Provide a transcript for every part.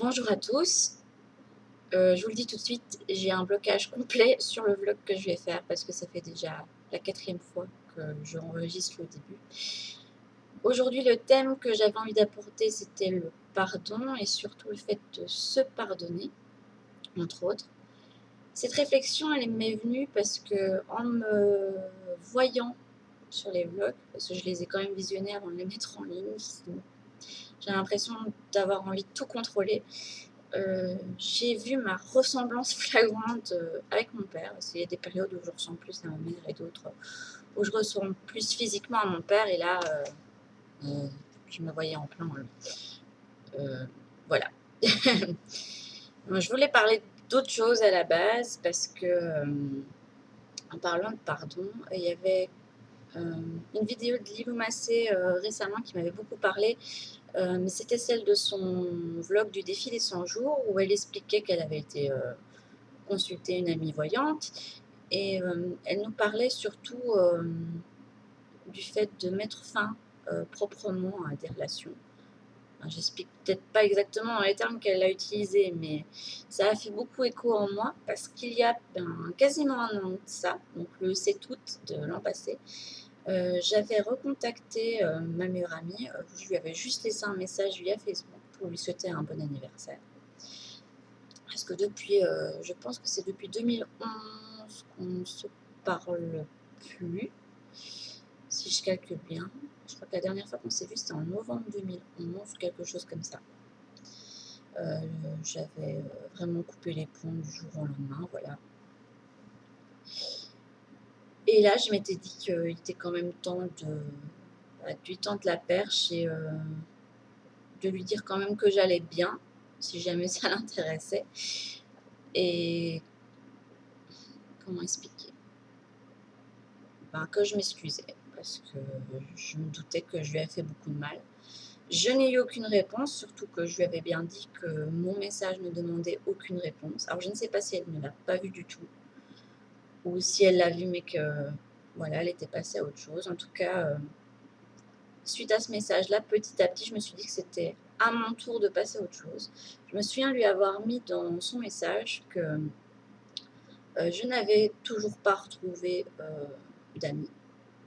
Bonjour à tous, je vous le dis tout de suite, j'ai un blocage complet sur le vlog que je vais faire parce que ça fait déjà la 4e fois que j'enregistre le début. Aujourd'hui, le thème que j'avais envie d'apporter, c'était le pardon et surtout le fait de se pardonner, entre autres. Cette réflexion, elle m'est venue parce que en me voyant sur les vlogs, parce que je les ai quand même visionnés avant de les mettre en ligne, j'ai l'impression d'avoir envie de tout contrôler. J'ai vu ma ressemblance flagrante avec mon père, parce qu'il y a des périodes où je ressemble plus à ma mère et d'autres où je ressemble plus physiquement à mon père, et là, je me voyais en plein en lui. Voilà. Je voulais parler d'autre chose à la base, parce que, en parlant de pardon, il y avait une vidéo de Lilou Massé récemment qui m'avait beaucoup parlé. Mais c'était celle de son vlog du défi des 100 jours où elle expliquait qu'elle avait été consulter une amie voyante, et elle nous parlait surtout du fait de mettre fin proprement à des relations. Enfin, j'explique peut-être pas exactement dans les termes qu'elle a utilisés, mais ça a fait beaucoup écho en moi parce qu'il y a quasiment un an de ça, donc le 7 août de l'an passé, j'avais recontacté ma meilleure amie. Je lui avais juste laissé un message via Facebook pour lui souhaiter un bon anniversaire. Parce que depuis, je pense que c'est depuis 2011 qu'on ne se parle plus, si je calcule bien. Je crois que la dernière fois qu'on s'est vu, c'était en novembre 2011, quelque chose comme ça. J'avais vraiment coupé les ponts du jour au lendemain, voilà. Et là, je m'étais dit qu'il était quand même temps de lui tendre la perche et de lui dire quand même que j'allais bien, si jamais ça l'intéressait. Et comment expliquer? Que je m'excusais, parce que je me doutais que je lui avais fait beaucoup de mal. Je n'ai eu aucune réponse, surtout que je lui avais bien dit que mon message ne demandait aucune réponse. Alors je ne sais pas si elle ne l'a pas vu du tout, ou si elle l'a vu mais que voilà, elle était passée à autre chose. En tout cas, suite à ce message-là, petit à petit, je me suis dit que c'était à mon tour de passer à autre chose. Je me souviens lui avoir mis dans son message que je n'avais toujours pas retrouvé d'amis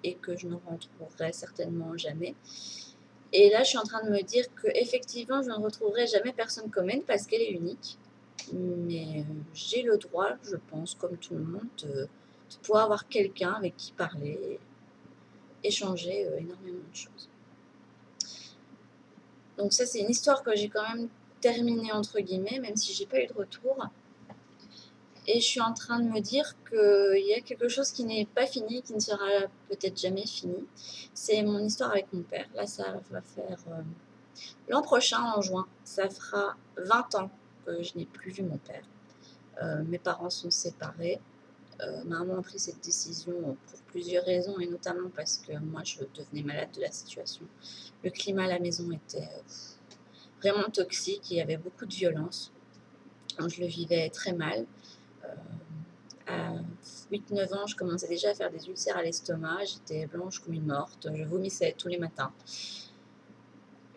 et que je ne retrouverai certainement jamais. Et là, je suis en train de me dire qu'effectivement, je ne retrouverai jamais personne comme elle parce qu'elle est unique. Mais j'ai le droit, je pense, comme tout le monde, de pouvoir avoir quelqu'un avec qui parler, échanger énormément de choses. Donc ça, c'est une histoire que j'ai quand même terminée, entre guillemets, même si j'ai pas eu de retour. Et je suis en train de me dire qu'il y a quelque chose qui n'est pas fini, qui ne sera peut-être jamais fini. C'est mon histoire avec mon père. Là, ça va faire l'an prochain, en juin, ça fera 20 ans que je n'ai plus vu mon père. Mes parents sont séparés. Maman a pris cette décision pour plusieurs raisons, et notamment parce que moi, je devenais malade de la situation. Le climat à la maison était vraiment toxique, il y avait beaucoup de violence. Donc, je le vivais très mal. À 8-9 ans, je commençais déjà à faire des ulcères à l'estomac, j'étais blanche comme une morte, je vomissais tous les matins.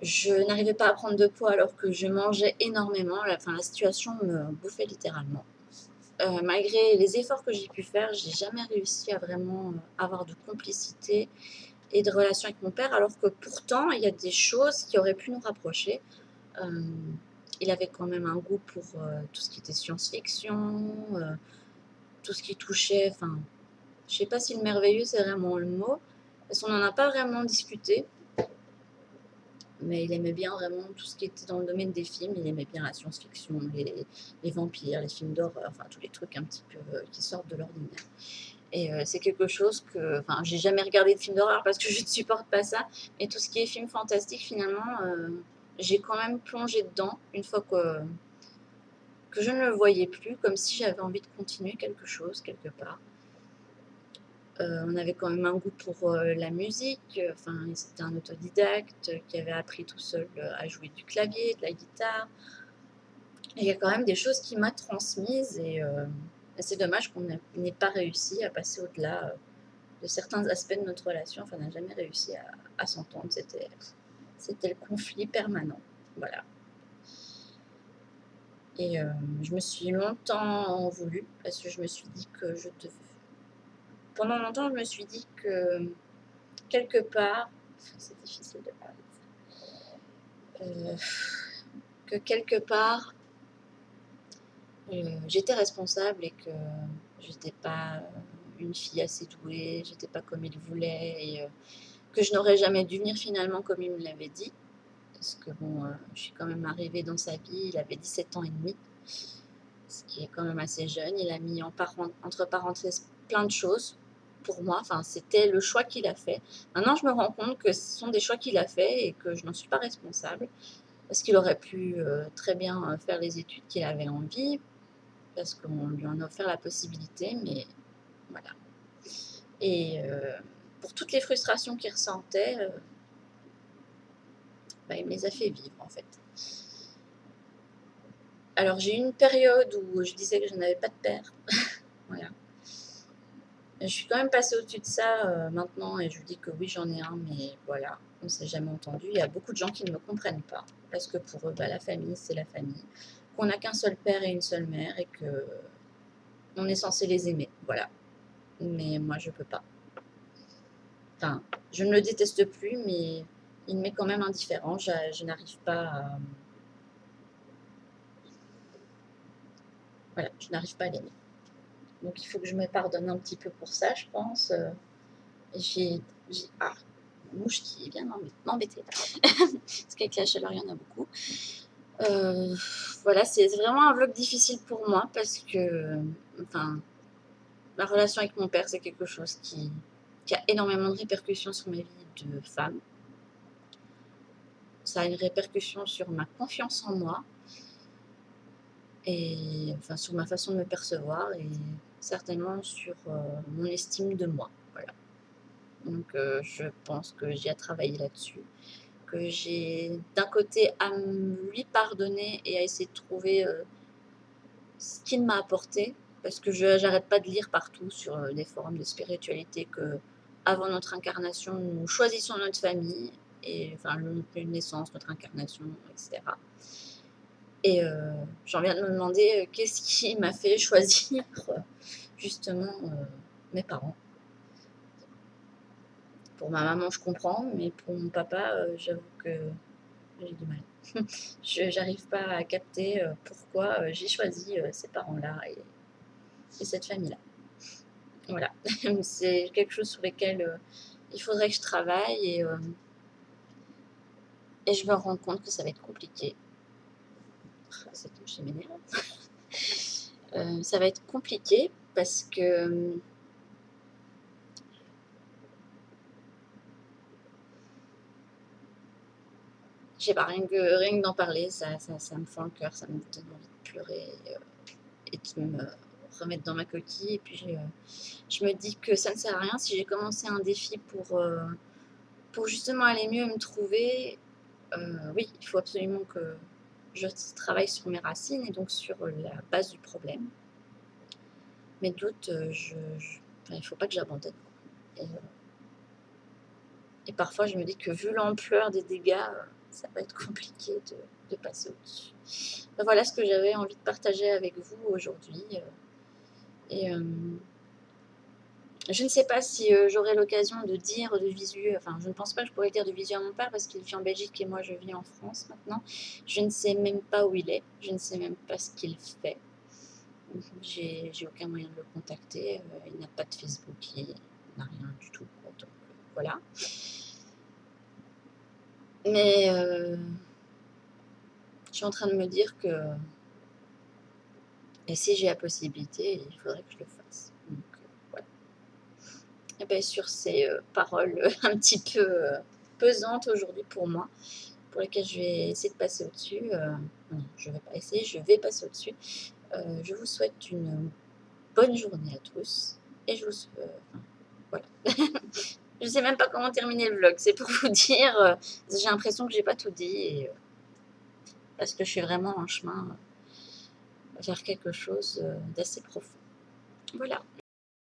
Je n'arrivais pas à prendre de poids alors que je mangeais énormément, la situation me bouffait littéralement. Malgré les efforts que j'ai pu faire, j'ai jamais réussi à vraiment avoir de complicité et de relation avec mon père, alors que pourtant, il y a des choses qui auraient pu nous rapprocher. Il avait quand même un goût pour tout ce qui était science-fiction, tout ce qui touchait, enfin, je sais pas si le merveilleux c'est vraiment le mot, parce qu'on n'en a pas vraiment discuté, mais il aimait bien vraiment tout ce qui était dans le domaine des films. Il aimait bien la science-fiction, les vampires, les films d'horreur, enfin tous les trucs un petit peu qui sortent de l'ordinaire. Et c'est quelque chose que, enfin, j'ai jamais regardé de film d'horreur parce que je ne supporte pas ça, mais tout ce qui est film fantastique, finalement, j'ai quand même plongé dedans une fois que je ne le voyais plus, comme si j'avais envie de continuer quelque chose, quelque part. On avait quand même un goût pour la musique, enfin, c'était un autodidacte qui avait appris tout seul à jouer du clavier, de la guitare. Et il y a quand même des choses qu'il m'a transmises, et c'est dommage qu'on n'ait pas réussi à passer au-delà de certains aspects de notre relation. Enfin, on n'a jamais réussi à s'entendre, c'était le conflit permanent, voilà. Et je me suis longtemps en voulu parce que je me suis dit que pendant longtemps, je me suis dit que quelque part, c'est difficile de parler de ça, que quelque part, j'étais responsable et que j'étais pas une fille assez douée, j'étais pas comme il voulait et que je n'aurais jamais dû venir finalement comme il me l'avait dit. Parce que bon, je suis quand même arrivée dans sa vie, il avait 17 ans et demi, ce qui est quand même assez jeune. Il a mis entre parenthèses plein de choses pour moi, enfin c'était le choix qu'il a fait. Maintenant je me rends compte que ce sont des choix qu'il a fait et que je n'en suis pas responsable, parce qu'il aurait pu très bien faire les études qu'il avait envie, parce qu'on lui en a offert la possibilité, mais voilà. Et pour toutes les frustrations qu'il ressentait, il me les a fait vivre en fait. Alors j'ai eu une période où je disais que je n'avais pas de père, voilà. Je suis quand même passée au-dessus de ça maintenant et je lui dis que oui j'en ai un, mais voilà, on ne s'est jamais entendu. Il y a beaucoup de gens qui ne me comprennent pas, parce que pour eux, la famille c'est la famille, qu'on n'a qu'un seul père et une seule mère et que on est censé les aimer, voilà. Mais moi je peux pas. Enfin, je ne le déteste plus, mais il m'est quand même indifférent. Je n'arrive pas à... Voilà, je n'arrive pas à l'aimer. Donc il faut que je me pardonne un petit peu pour ça, je pense. J'ai... Ah, mouche qui vient m'embêter. Parce qu'avec la chaleur, il y en a beaucoup. Voilà, c'est vraiment un vlog difficile pour moi parce que... Enfin, la relation avec mon père, c'est quelque chose qui a énormément de répercussions sur ma vie de femme. Ça a une répercussion sur ma confiance en moi et enfin sur ma façon de me percevoir et certainement sur mon estime de moi. Voilà. Donc je pense que j'ai à travailler là-dessus, que j'ai d'un côté à lui pardonner et à essayer de trouver ce qu'il m'a apporté, parce que j'arrête pas de lire partout sur des forums de spiritualité que avant notre incarnation, nous choisissons notre famille, et enfin notre naissance, notre incarnation, etc. Et j'en viens de me demander qu'est-ce qui m'a fait choisir justement mes parents. Pour ma maman, je comprends, mais pour mon papa, j'avoue que j'ai du mal. J'arrive pas à capter pourquoi j'ai choisi ces parents-là et cette famille-là. Voilà, c'est quelque chose sur lequel il faudrait que je travaille et je me rends compte que ça va être compliqué. C'est tout, je m'énerve. Ça va être compliqué parce que je sais pas, rien que d'en parler, ça me fend le cœur, ça me donne envie de pleurer et de me remettre dans ma coquille. Et puis je me dis que ça ne sert à rien si j'ai commencé un défi pour justement aller mieux me trouver. Oui, il faut absolument que je travaille sur mes racines et donc sur la base du problème. Mes doutes, il ne faut pas que j'abandonne. Et parfois, je me dis que vu l'ampleur des dégâts, ça va être compliqué de passer au-dessus. Ben voilà ce que j'avais envie de partager avec vous aujourd'hui. Et je ne sais pas si j'aurai l'occasion de dire de visu, enfin je ne pense pas que je pourrais dire de visu à mon père parce qu'il vit en Belgique et moi je vis en France maintenant. Je ne sais même pas où il est, je ne sais même pas ce qu'il fait. J'ai aucun moyen de le contacter, il n'a pas de Facebook, il n'a rien du tout. Donc voilà. Mais je suis en train de me dire que et si j'ai la possibilité, il faudrait que je le fasse. Donc voilà. Et bien, sur ces paroles un petit peu pesantes aujourd'hui pour moi, pour lesquelles je vais essayer de passer au-dessus, non, je ne vais pas essayer, je vais passer au-dessus. Je vous souhaite une bonne journée à tous et je vous voilà. Je ne sais même pas comment terminer le vlog, c'est pour vous dire, j'ai l'impression que j'ai pas tout dit et, parce que je suis vraiment en chemin vers quelque chose d'assez profond. Voilà.